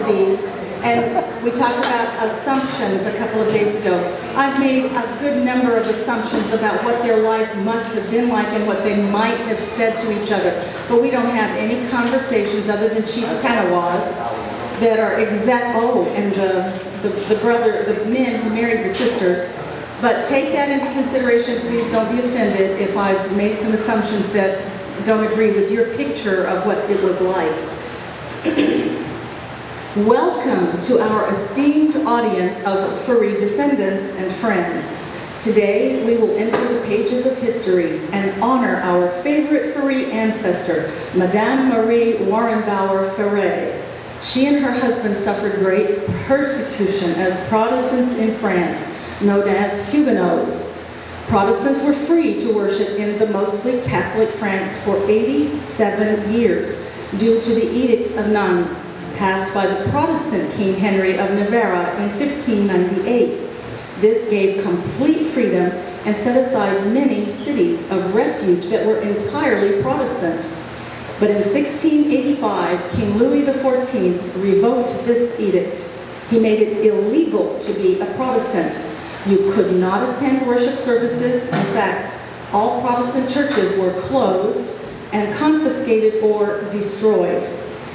these, and we talked about assumptions a couple of days ago. I've made a good number of assumptions about what their life must have been like and what they might have said to each other, but we don't have any conversations other than Chief Tanawas that are exact. Oh, and the men who married the sisters. But take that into consideration. Please don't be offended if I've made some assumptions that don't agree with your picture of what it was like. Welcome to our esteemed audience of Ferree descendants and friends. Today we will enter the pages of history and honor our favorite Ferree ancestor, Madame Marie Warenbauer Ferree. She and her husband suffered great persecution as Protestants in France, known as Huguenots. Protestants were free to worship in the mostly Catholic France for 87 years due to the Edict of Nantes, passed by the Protestant King Henry of Navarre in 1598. This gave complete freedom and set aside many cities of refuge that were entirely Protestant. But in 1685, King Louis XIV revoked this edict. He made it illegal to be a Protestant. You could not attend worship services. In fact, all Protestant churches were closed and confiscated or destroyed.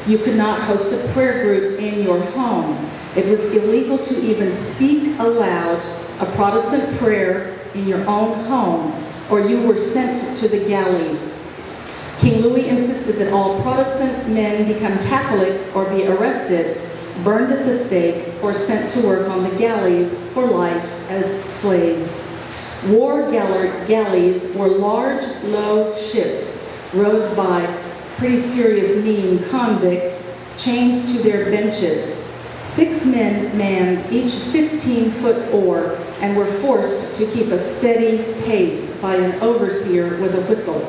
You could not host a prayer group in your home. It was illegal to even speak aloud a Protestant prayer in your own home, or you were sent to the galleys. King Louis insisted that all Protestant men become Catholic or be arrested, burned at the stake, or sent to work on the galleys for life as slaves. War galleys were large, low ships rowed by pretty serious, mean convicts chained to their benches. 6 men manned each 15-foot oar and were forced to keep a steady pace by an overseer with a whistle.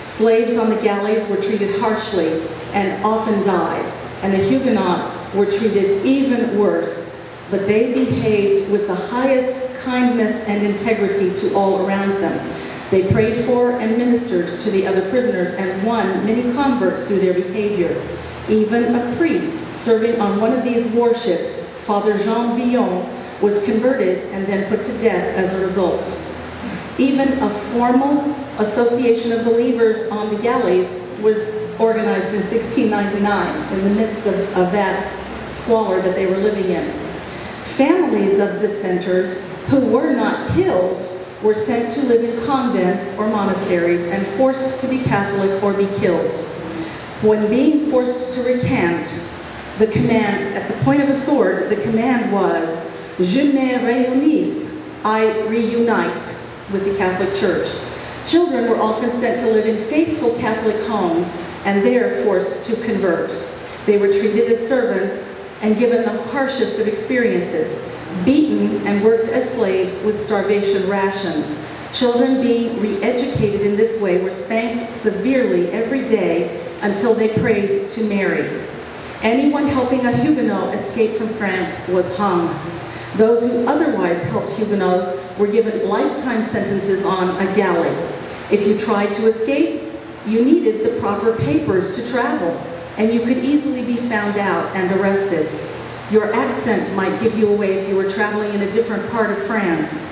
Slaves on the galleys were treated harshly and often died, and the Huguenots were treated even worse, but they behaved with the highest kindness and integrity to all around them. They prayed for and ministered to the other prisoners and won many converts through their behavior. Even a priest serving on one of these warships, Father Jean Villon, was converted and then put to death as a result. Even a formal association of believers on the galleys was organized in 1699 in the midst of that squalor that they were living in. Families of dissenters who were not killed were sent to live in convents or monasteries and forced to be Catholic or be killed. When being forced to recant, the command, at the point of a sword, the command was, "Je me réunisse," I reunite with the Catholic Church. Children were often sent to live in faithful Catholic homes and there forced to convert. They were treated as servants and given the harshest of experiences, beaten and worked as slaves with starvation rations. Children being re-educated in this way were spanked severely every day until they prayed to Mary. Anyone helping a Huguenot escape from France was hung. Those who otherwise helped Huguenots were given lifetime sentences on a galley. If you tried to escape, you needed the proper papers to travel, and you could easily be found out and arrested. Your accent might give you away if you were traveling in a different part of France.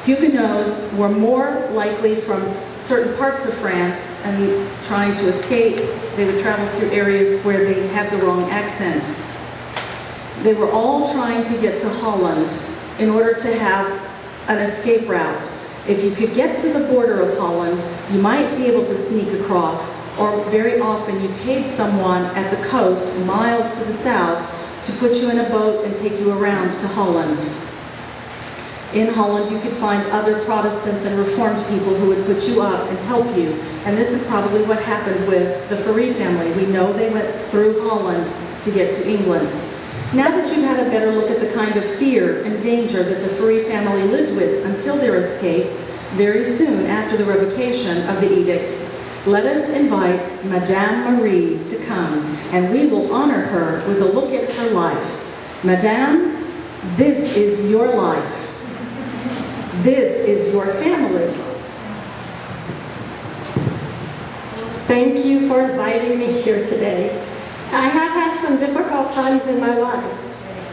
Huguenots were more likely from certain parts of France and trying to escape. They would travel through areas where they had the wrong accent. They were all trying to get to Holland in order to have an escape route. If you could get to the border of Holland, you might be able to sneak across, or very often you paid someone at the coast, miles to the south, to put you in a boat and take you around to Holland. In Holland, you could find other Protestants and Reformed people who would put you up and help you. And this is probably what happened with the Ferree family. We know they went through Holland to get to England. Now that you've had a better look at the kind of fear and danger that the Ferree family lived with until their escape, very soon after the revocation of the edict, let us invite Madame Marie to come, and we will honor her with a look at her life. Madame, this is your life. This is your family. Thank you for inviting me here today. I have had some difficult times in my life.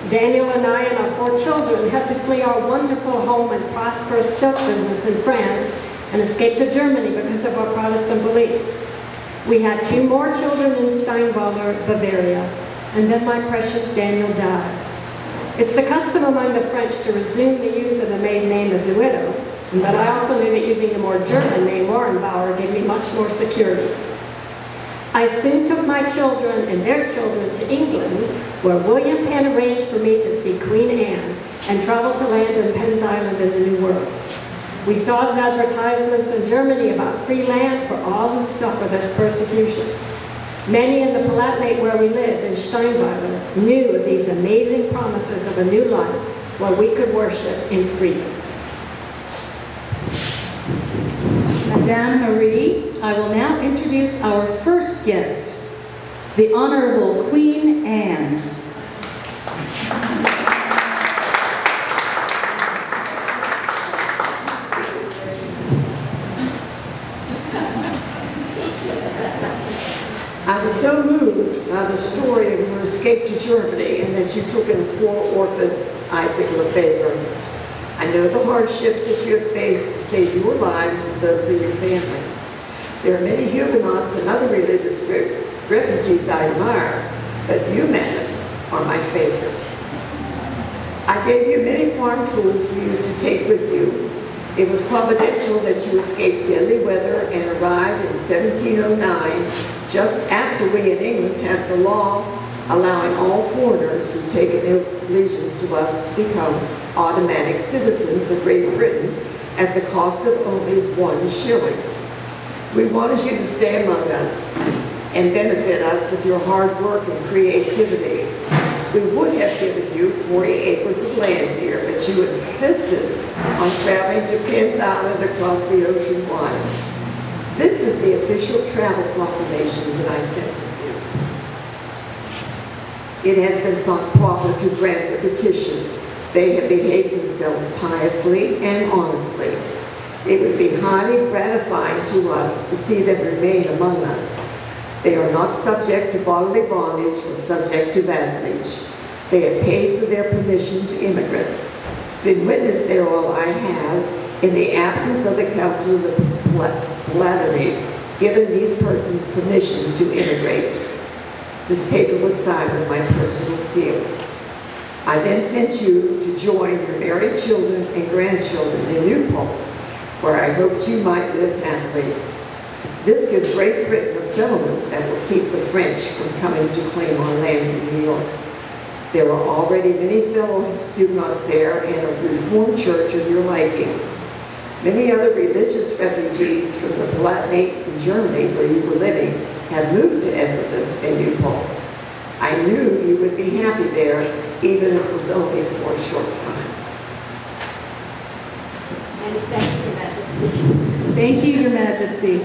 Daniel and I and our 4 children had to flee our wonderful home and prosperous silk business in France and escape to Germany because of our Protestant beliefs. We had 2 more children in Steinweiler, Bavaria, and then my precious Daniel died. It's the custom among the French to resume the use of the maiden name as a widow, but I also knew that using the more German name Warenbauer gave me much more security. I soon took my children and their children to England, where William Penn arranged for me to see Queen Anne and travel to land in Penn's Island in the New World. We saw his advertisements in Germany about free land for all who suffer this persecution. Many in the Palatinate where we lived in Steinweiler knew of these amazing promises of a new life where we could worship in freedom. Madame Marie, I will now introduce our first guest, the Honorable Queen Anne. I was so moved by the story of your escape to Germany and that you took in poor orphan Isaac Lefebvre. I know the hardships that you have faced to save your lives and those of your family. There are many Huguenots and other religious refugees I admire, but you, madam, are my favorite. I gave you many farm tools for you to take with you. It was providential that you escaped deadly weather and arrived in 1709, just after we in England passed a law allowing all foreigners who've taken allegiance to us to become automatic citizens of Great Britain at the cost of only 1 shilling. We wanted you to stay among us and benefit us with your hard work and creativity. We would have given you 40 acres of land here, but you insisted on traveling to Penn's Island across the ocean wide. This is the official travel proclamation that I sent you. It has been thought proper to grant the petition. They have behaved themselves piously and honestly. It would be highly gratifying to us to see them remain among us. They are not subject to bodily bondage or subject to vassalage. They have paid for their permission to immigrate. Been witness thereof I have, in the absence of the Council of the Palatinate, given these persons permission to immigrate. This paper was signed with my personal seal. I then sent you to join your married children and grandchildren in New Paltz, where I hoped you might live happily. This gives Great Britain a settlement that will keep the French from coming to claim our lands in New York. There are already many fellow Huguenots there and a Reformed church of your liking. Many other religious refugees from the Palatinate in Germany, where you were living, have moved to Esopus and New Paltz. I knew you would be happy there, even if it was only for a short time. Many thanks, Your Majesty. Thank you, Your Majesty.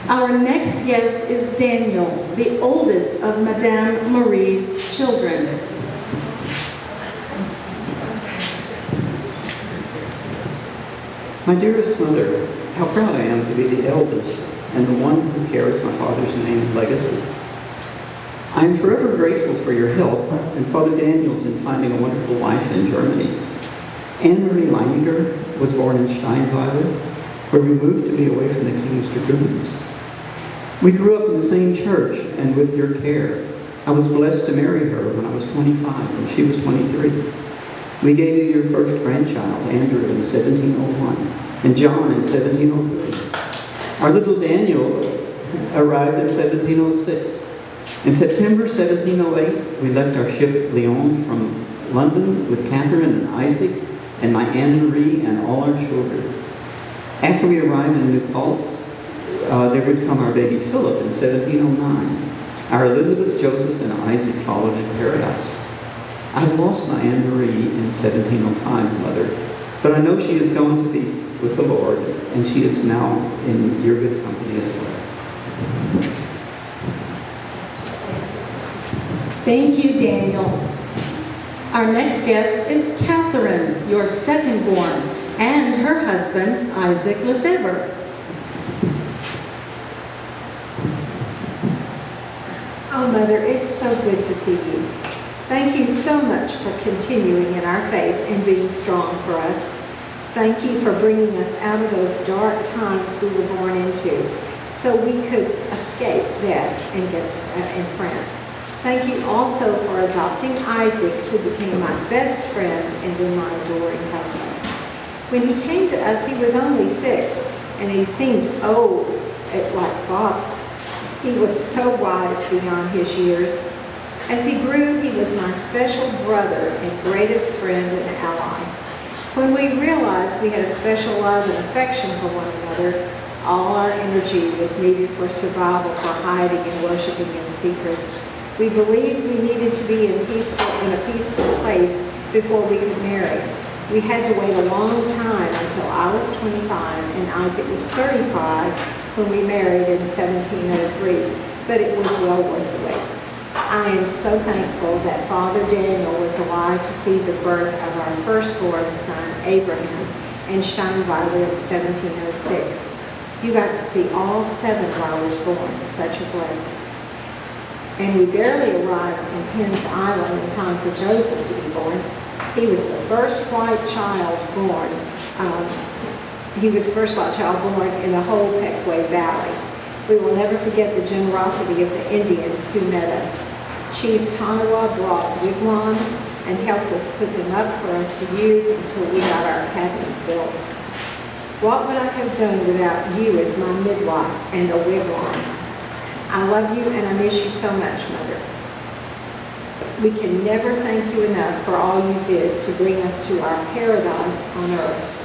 Our next guest is Daniel, the oldest of Madame Marie's children. My dearest mother, how proud I am to be the eldest and the one who carries my father's name and legacy. I am forever grateful for your help and Father Daniel's in finding a wonderful wife in Germany. Anne-Marie Leininger was born in Steinweiler, where we moved to be away from the King's Dragoons. We grew up in the same church, and with your care, I was blessed to marry her when I was 25 and she was 23. We gave you your first grandchild, Andrew, in 1701, and John in 1703. Our little Daniel arrived in 1706. In September 1708, we left our ship Lyon from London with Catherine and Isaac and my Anne-Marie and all our children. After we arrived in New Paltz, there would come our baby Philip in 1709. Our Elizabeth, Joseph, and Isaac followed in paradise. I lost my Anne-Marie in 1705, Mother, but I know she is going to be with the Lord, and she is now in your good company as well. Thank you, Daniel. Our next guest is Catherine, your second born, and her husband, Isaac Lefebvre. Mother, it's so good to see you. Thank you so much for continuing in our faith and being strong for us. Thank you for bringing us out of those dark times we were born into so we could escape death and get in France. Thank you also for adopting Isaac, who became my best friend and then my adoring husband. When he came to us, he was only 6, and he seemed old, like father. He was so wise beyond his years. As he grew, he was my special brother and greatest friend and ally. When we realized we had a special love and affection for one another, all our energy was needed for survival, for hiding and worshiping in secret. We believed we needed to be in a peaceful place before we could marry. We had to wait a long time until I was 25 and Isaac was 35 when we married in 1703, but it was well worth the wait. I am so thankful that Father Daniel was alive to see the birth of our firstborn son, Abraham, in Steinweiler in 1706. You got to see all 7 flowers born, such a blessing. And we barely arrived in Penn's Island in time for Joseph to be born. He was the first white child born. He was the first white child born in the whole Pequot Valley. We will never forget the generosity of the Indians who met us. Chief Tanawa brought wigwams and helped us put them up for us to use until we got our cabins built. What would I have done without you as my midwife and a wigwam? I love you and I miss you so much, Mother. We can never thank you enough for all you did to bring us to our paradise on earth.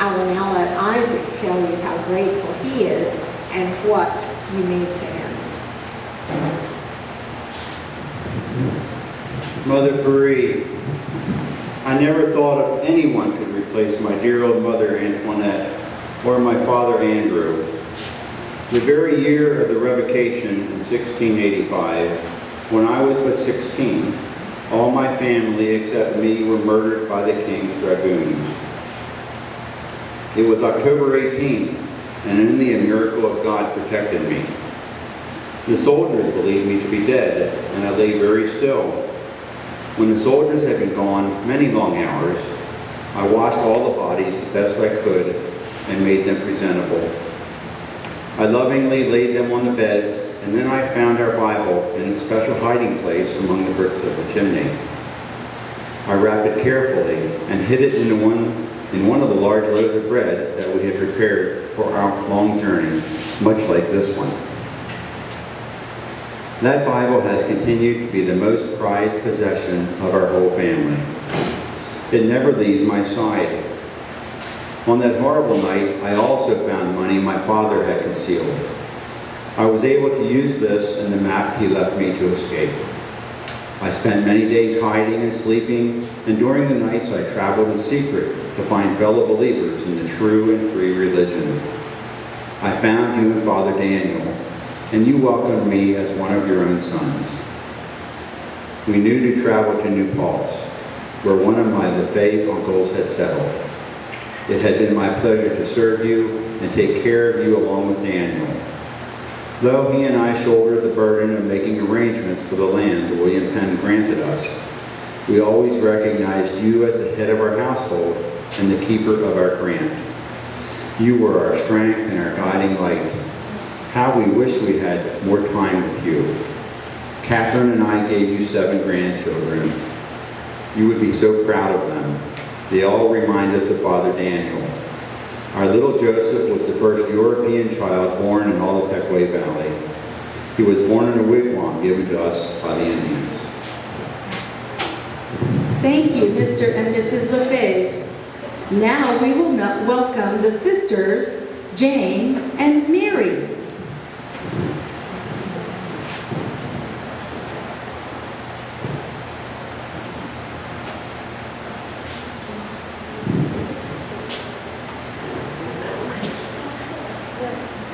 I will now let Isaac tell you how grateful he is and what you mean to him. Mother Ferree, I never thought of anyone could replace my dear old mother Antoinette or my father Andrew. The very year of the revocation in 1685, when I was but 16, all my family except me were murdered by the King's dragoons. It was October 18th, and only a miracle of God protected me. The soldiers believed me to be dead, and I lay very still. When the soldiers had been gone many long hours, I washed all the bodies the best I could and made them presentable. I lovingly laid them on the beds, and then I found our Bible in its special hiding place among the bricks of the chimney. I wrapped it carefully and hid it in one of the large loaves of bread that we had prepared for our long journey, much like this one. That Bible has continued to be the most prized possession of our whole family. It never leaves my side. On that horrible night, I also found money my father had concealed. I was able to use this and the map he left me to escape. I spent many days hiding and sleeping, and during the nights I traveled in secret to find fellow believers in the true and free religion. I found you and Father Daniel, and you welcomed me as one of your own sons. We knew to travel to New Paltz, where one of my Lefebvre uncles had settled. It had been my pleasure to serve you and take care of you along with Daniel. Though he and I shouldered the burden of making arrangements for the lands William Penn granted us, we always recognized you as the head of our household and the keeper of our grant. You were our strength and our guiding light. How we wish we had more time with you. Catherine and I gave you 7 grandchildren. You would be so proud of them. They all remind us of Father Daniel. Our little Joseph was the first European child born in all the Pequot Valley. He was born in a wigwam given to us by the Indians. Thank you, Mr. and Mrs. Lefebvre. Now we will welcome the sisters, Jane and Mary.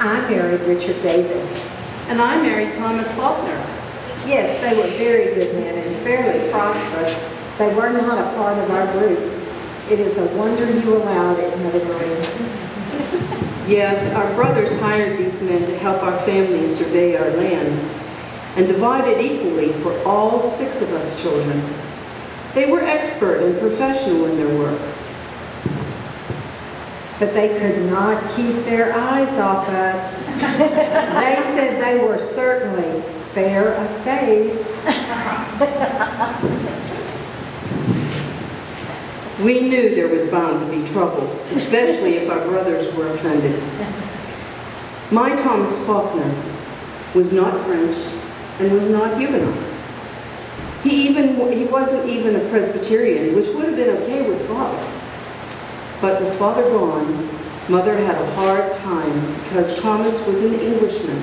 I married Richard Davis. And I married Thomas Faulkner. Yes, they were very good men and fairly prosperous. They were not a part of our group. It is a wonder you allowed it, Mother Marie. Yes, our brothers hired these men to help our family survey our land. and divided equally for all 6 of us children. They were expert and professional in their work. But they could not keep their eyes off us. They said they were certainly fair of face. We knew there was bound to be trouble, especially if our brothers were offended. My Thomas Faulkner was not French and was not Huguenot. He wasn't even a Presbyterian, which would have been okay with Father. But with Father gone, Mother had a hard time because Thomas was an Englishman,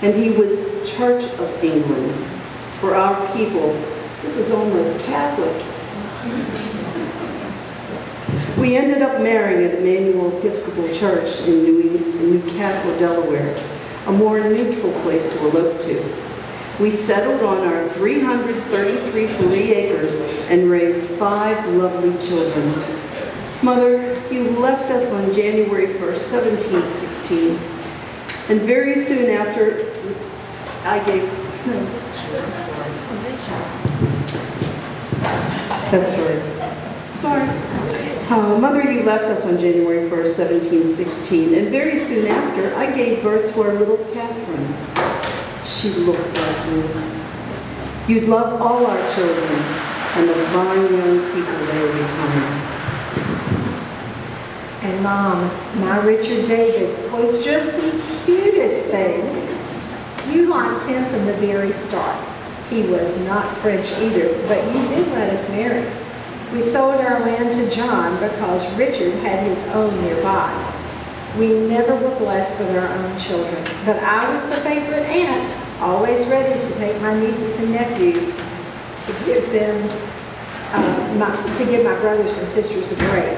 and he was Church of England. For our people, this is almost Catholic. We ended up marrying at Emmanuel Episcopal Church in Newcastle, Delaware, a more neutral place to elope to. We settled on our 333 Ferree acres and raised 5 lovely children. Mother, you left us on January 1st, 1716, and very soon after I gave... No, I'm sorry. That's right. Sorry. Mother, you left us on January 1st, 1716, and very soon after, I gave birth to our little Catherine. She looks like you. You'd love all our children and the fine young people they are becoming. And Mom, my Richard Davis was just the cutest thing. You liked him from the very start. He was not French either, but you did let us marry. We sold our land to John because Richard had his own nearby. We never were blessed with our own children, but I was the favorite aunt, always ready to take my nieces and nephews to give my brothers and sisters a break.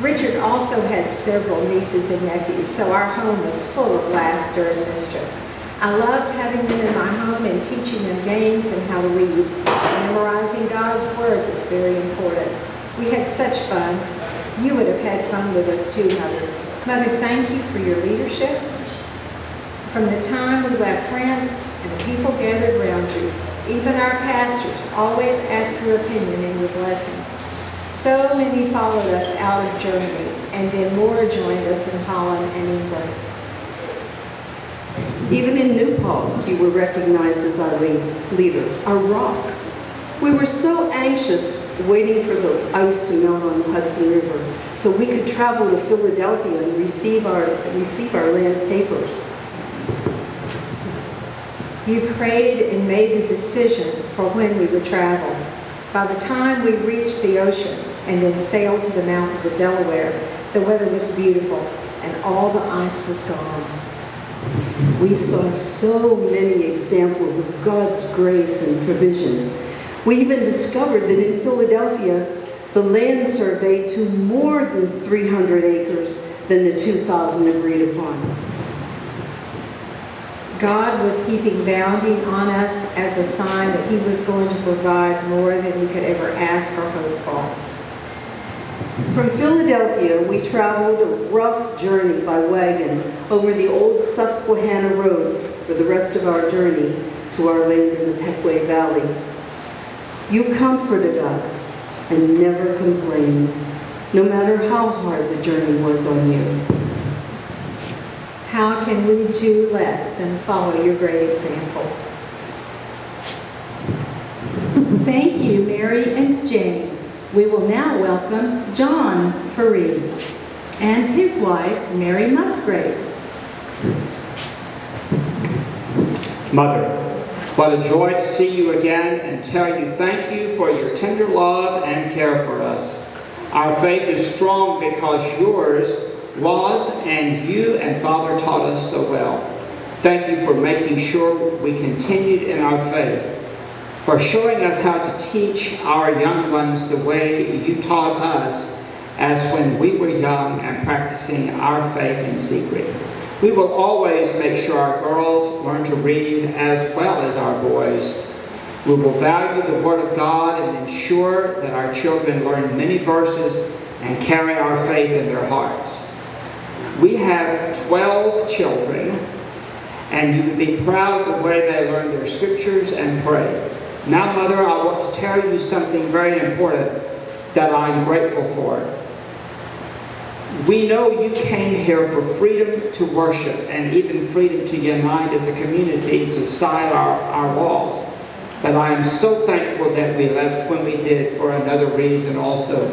Richard also had several nieces and nephews, so our home was full of laughter and mischief. I loved having them in my home and teaching them games and how to read. Memorizing God's Word was very important. We had such fun. You would have had fun with us too, Mother. Mother, thank you for your leadership. From the time we left France and the people gathered around you, even our pastors always asked your opinion and your blessing. So many followed us out of Germany, and then more joined us in Holland and England. Even in New Paltz, you were recognized as our leader, our rock. We were so anxious waiting for the ice to melt on the Hudson River so we could travel to Philadelphia and receive our land papers. You prayed and made the decision for when we would travel. By the time we reached the ocean and then sailed to the mouth of the Delaware, the weather was beautiful and all the ice was gone. We saw so many examples of God's grace and provision. We even discovered that in Philadelphia, the land surveyed to more than 300 acres than the 2,000 agreed upon. God was heaping bounty on us as a sign that He was going to provide more than we could ever ask or hope for. From Philadelphia, we traveled a rough journey by wagon over the old Susquehanna Road for the rest of our journey to our land in the Pequea Valley. You comforted us and never complained, no matter how hard the journey was on you. How can we do less than follow your great example? Thank you, Mary and Jane. We will now welcome John Ferree and his wife, Mary Musgrave. Mother, what a joy to see you again and tell you thank you for your tender love and care for us. Our faith is strong because yours was, and you and Father taught us so well. Thank you for making sure we continued in our faith, for showing us how to teach our young ones the way you taught us as when we were young and practicing our faith in secret. We will always make sure our girls learn to read as well as our boys. We will value the Word of God and ensure that our children learn many verses and carry our faith in their hearts. We have 12 children, and you would be proud of the way they learn their scriptures and pray. Now, Mother, I want to tell you something very important that I'm grateful for. We know you came here for freedom to worship and even freedom to unite as a community to side our walls. But I am so thankful that we left when we did for another reason also.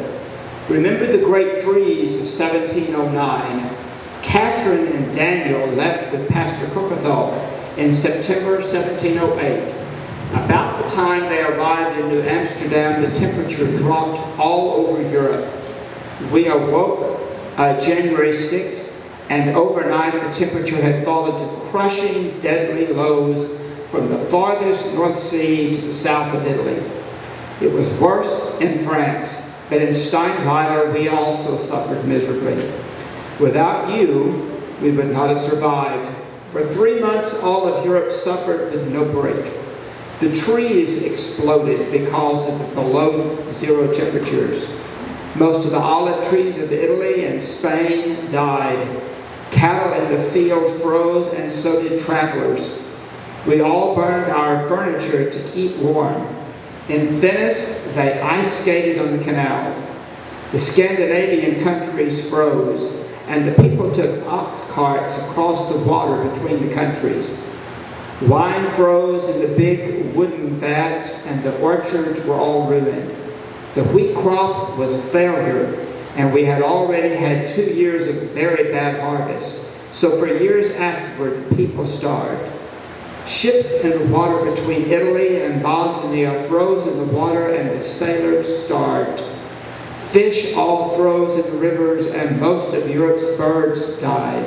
Remember the great freeze of 1709. Catherine and Daniel left with Pastor Cookethall in September 1708. About the time they arrived in New Amsterdam, the temperature dropped all over Europe. We awoke January 6th, and overnight the temperature had fallen to crushing, deadly lows from the farthest North Sea to the south of Italy. It was worse in France, but in Steinweiler we also suffered miserably. Without you, we would not have survived. For 3 months, all of Europe suffered with no break. The trees exploded because of the below zero temperatures. Most of the olive trees of Italy and Spain died. Cattle in the field froze, and so did travelers. We all burned our furniture to keep warm. In Venice, they ice skated on the canals. The Scandinavian countries froze, and the people took ox carts across the water between the countries. Wine froze in the big wooden vats, and the orchards were all ruined. The wheat crop was a failure, and we had already had 2 years of very bad harvest. So for years afterward, people starved. Ships in the water between Italy and Bosnia froze in the water, and the sailors starved. Fish all froze in the rivers, and most of Europe's birds died.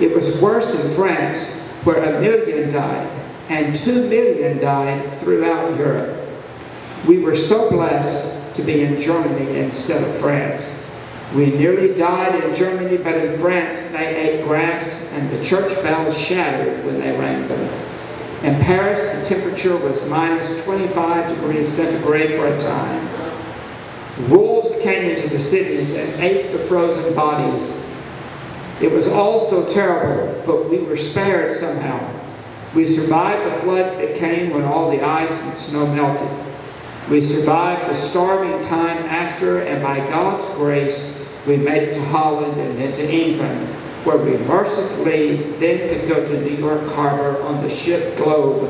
It was worse in France, where 1 million died, and 2 million died throughout Europe. We were so blessed to be in Germany instead of France. We nearly died in Germany, but in France they ate grass, and the church bells shattered when they rang them. In Paris, the temperature was minus 25 degrees centigrade for a time. Wolves came into the cities and ate the frozen bodies. It was all so terrible, but we were spared somehow. We survived the floods that came when all the ice and snow melted. We survived the starving time after, and by God's grace, we made it to Holland and then to England, where we mercifully then could go to New York Harbor on the ship Globe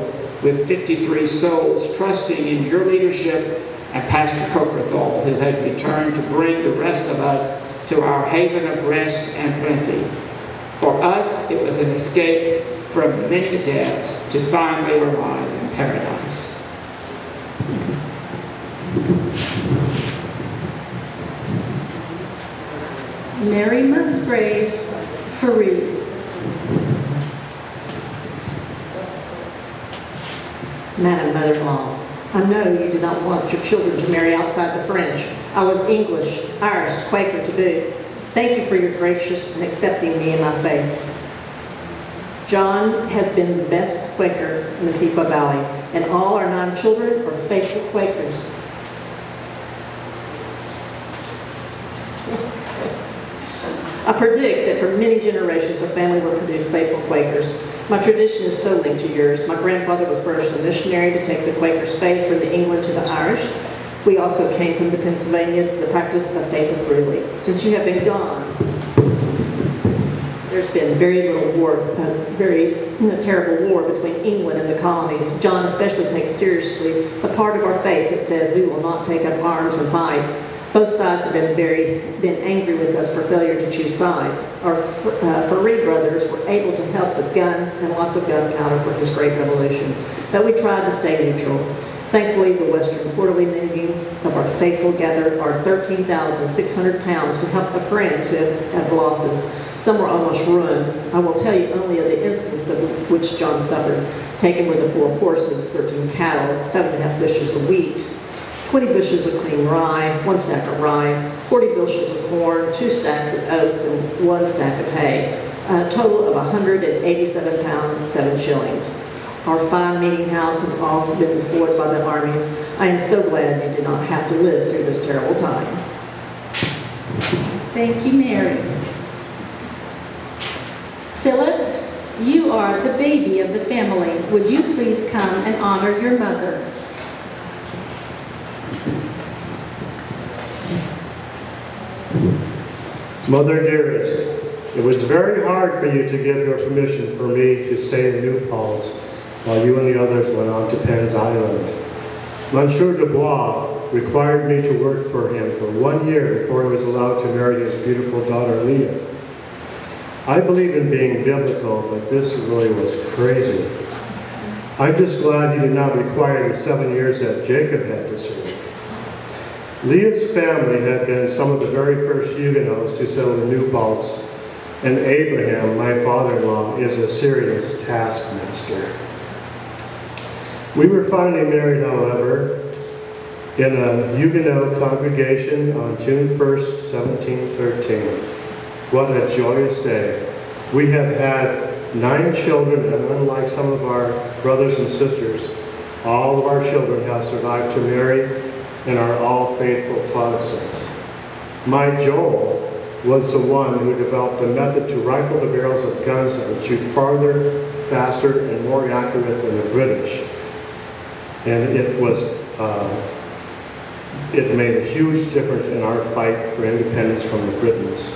with 53 souls, trusting in your leadership and Pastor Cokerthal, who had returned to bring the rest of us to our haven of rest and plenty. For us, it was an escape from many deaths to finally arrive in paradise. Mary Musgrave, Ferree. Madam Mother-in-law, I know you do not want your children to marry outside the French. I was English, Irish, Quaker to boot. Thank you for your gracious and accepting me in my faith. John has been the best Quaker in the Pequot Valley, and all our 9 children are faithful Quakers. I predict that for many generations our family will produce faithful Quakers. My tradition is so linked to yours. My grandfather was first a missionary to take the Quaker's faith from the England to the Irish. We also came from the Pennsylvania, the practice of faith of freely. Since you have been gone, there's been very little war, terrible war between England and the colonies. John especially takes seriously the part of our faith that says we will not take up arms and fight. Both sides have been angry with us for failure to choose sides. Our Ferree brothers were able to help with guns and lots of gunpowder for this great revolution, but we tried to stay neutral. Thankfully, the Western Quarterly meeting of our faithful gathered our 13,600 pounds to help the friends who have losses. Some were almost ruined. I will tell you only of the instance of which John suffered. Taken were the 4 horses, 13 cattle, 7.5 bushels of wheat, 20 bushels of clean rye, 1 stack of rye, 40 bushels of corn, 2 stacks of oats, and 1 stack of hay. A total of 187 pounds and 7 shillings. Our fine meeting house has also been destroyed by the armies. I am so glad you did not have to live through this terrible time. Thank you, Mary. Philip you are the baby of the family. Would you please come and honor your mother? Mother dearest, it was very hard for you to give your permission for me to stay in New Paltz while you and the others went on to Penn's Island. Monsieur Dubois required me to work for him for 1 year before he was allowed to marry his beautiful daughter Leah. I believe in being biblical, but this really was crazy. I'm just glad he did not require the 7 years that Jacob had to serve. Leah's family had been some of the very first Huguenots to settle in New Paltz, and Abraham, my father-in-law, is a serious taskmaster. We were finally married, however, in a Huguenot congregation on June 1st, 1713. What a joyous day. We have had 9 children, and unlike some of our brothers and sisters, all of our children have survived to marry and are all faithful Protestants. My Joel was the one who developed a method to rifle the barrels of guns that would shoot farther, faster, and more accurate than the British. And it made a huge difference in our fight for independence from the Britons.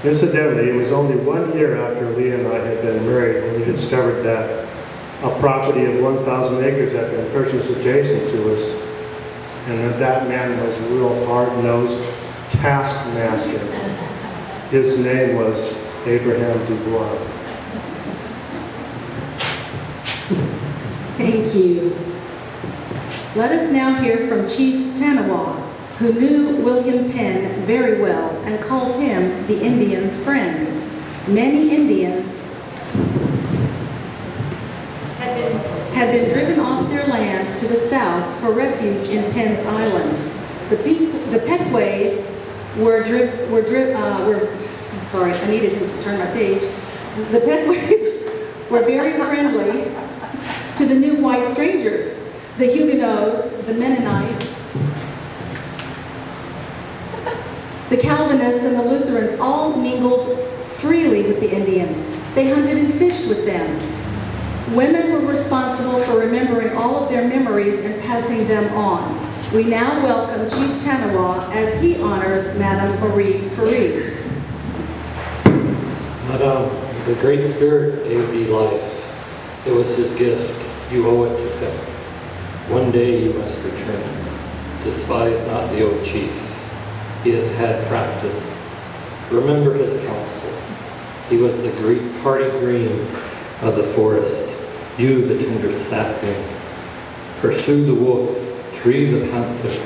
Incidentally, it was only 1 year after Leah and I had been married when we discovered that a property of 1,000 acres had been purchased adjacent to us, and that man was a real hard-nosed taskmaster. His name was Abraham Dubois. Thank you. Let us now hear from Chief Tanawa, who knew William Penn very well and called him the Indian's friend. Many Indians had been driven off their land to the south for refuge in Penn's Island. The Pequays sorry, I needed him to turn my page. The Pequays were very friendly to the new white strangers. The Huguenots, the Mennonites, the Calvinists, and the Lutherans all mingled freely with the Indians. They hunted and fished with them. Women were responsible for remembering all of their memories and passing them on. We now welcome Chief Tanawa as he honors Madame Marie Ferree. Madame, the Great Spirit gave thee life. It was his gift. You owe it to him. One day you must return. Despise not the old chief. He has had practice. Remember his counsel. He was the hardy green of the forest. You, the tender sapling. Pursue the wolf. Tree the panther.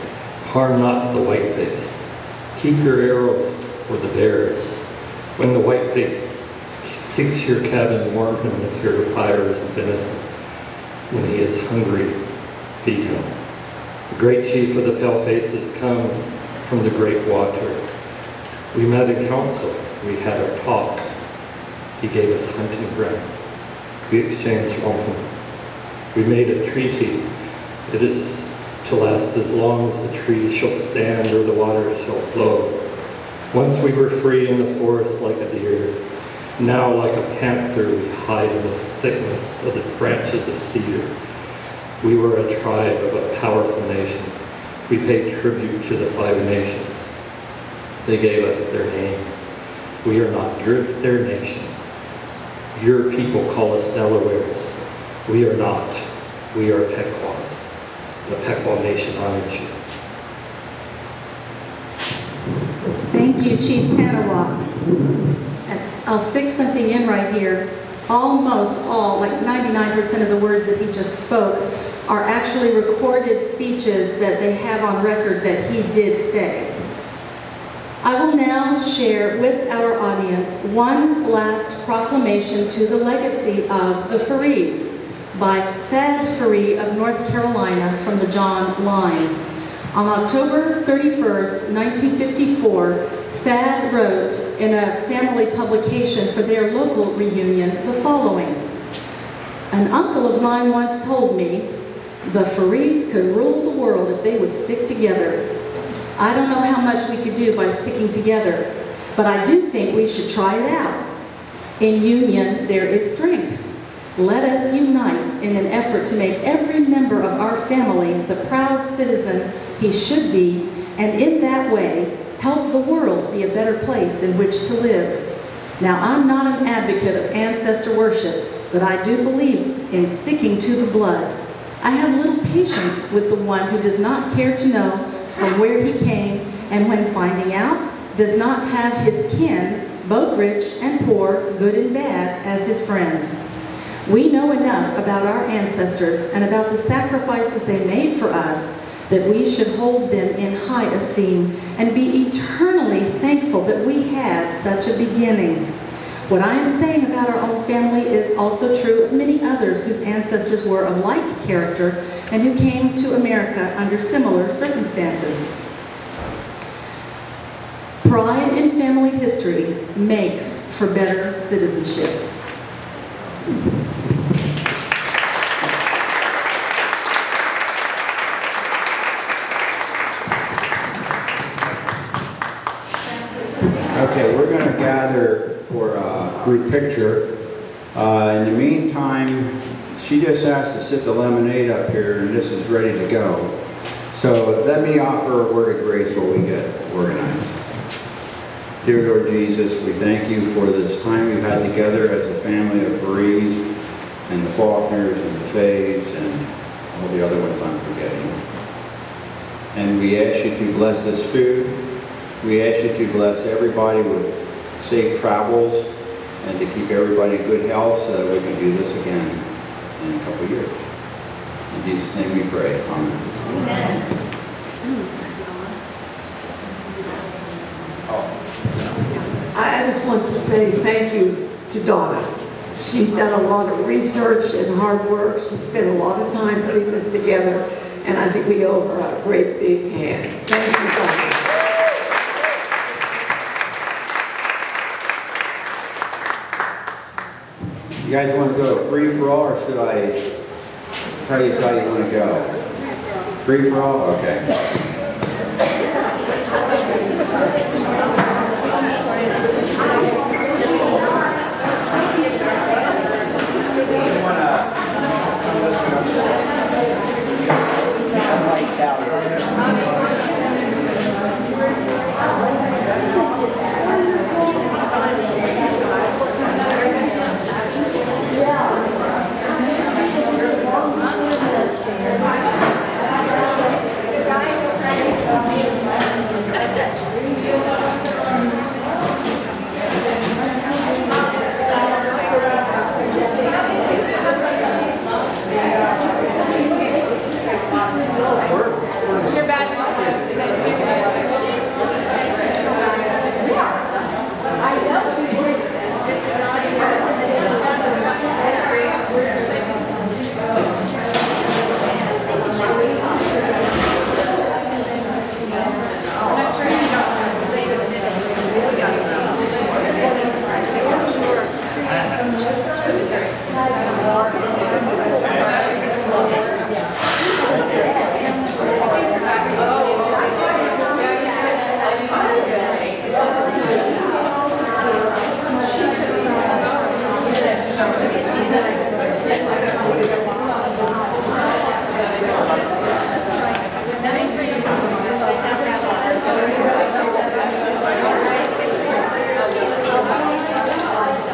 Harm not the whiteface. Keep your arrows for the bears. When the whiteface seeks your cabin, warm him with your fires of venison. When he is hungry, feed him. The great chief of the palefaces comes from the great water. We met in council. We had our talk. He gave us hunting ground. We exchanged wampum. We made a treaty. It is to last as long as the trees shall stand or the waters shall flow. Once we were free in the forest like a deer. Now like a panther we hide in the thickness of the branches of cedar. We were a tribe of a powerful nation. We paid tribute to the 5 nations. They gave us their name. We are not their nation. Your people call us Delawares. We are not. We are Pequaws. The Pequaw Nation honors you. Thank you, Chief Tanawa. And I'll stick something in right here. Almost all, like 99% of the words that he just spoke, are actually recorded speeches that they have on record that he did say. I will now share with our audience one last proclamation to the legacy of the Ferrees by Thad Ferree of North Carolina from the John line. On October 31st, 1954, Thad wrote in a family publication for their local reunion the following. An uncle of mine once told me, the Ferrees could rule the world if they would stick together. I don't know how much we could do by sticking together, but I do think we should try it out. In union, there is strength. Let us unite in an effort to make every member of our family the proud citizen he should be, and in that way, help the world be a better place in which to live. Now, I'm not an advocate of ancestor worship, but I do believe in sticking to the blood. I have little patience with the one who does not care to know from where he came, and when finding out, does not have his kin, both rich and poor, good and bad, as his friends. We know enough about our ancestors and about the sacrifices they made for us that we should hold them in high esteem and be eternally thankful that we had such a beginning. What I am saying about our own family is also true of many others whose ancestors were of like character and who came to America under similar circumstances. Pride in family history makes for better citizenship. Okay, we're going to gather for a group picture. In the meantime, she just asked to sit the lemonade up here, and this is ready to go. So let me offer a word of grace while we get organized. Dear Lord Jesus, we thank you for this time we've had together as a family of Ferrees and the Faulkners and the Fays and all the other ones I'm forgetting. And we ask you to bless this food. We ask you to bless everybody with safe travels and to keep everybody in good health so that we can do this again in a couple of years. In Jesus' name we pray. Amen. Amen. I just want to say thank you to Donna. She's done a lot of research and hard work. She spent a lot of time putting this together, and I think we owe her a great big hand. Thank you, Donna. You guys want to go free-for-all, or should I tell you how you want to go? Free-for-all? Okay. Your badge.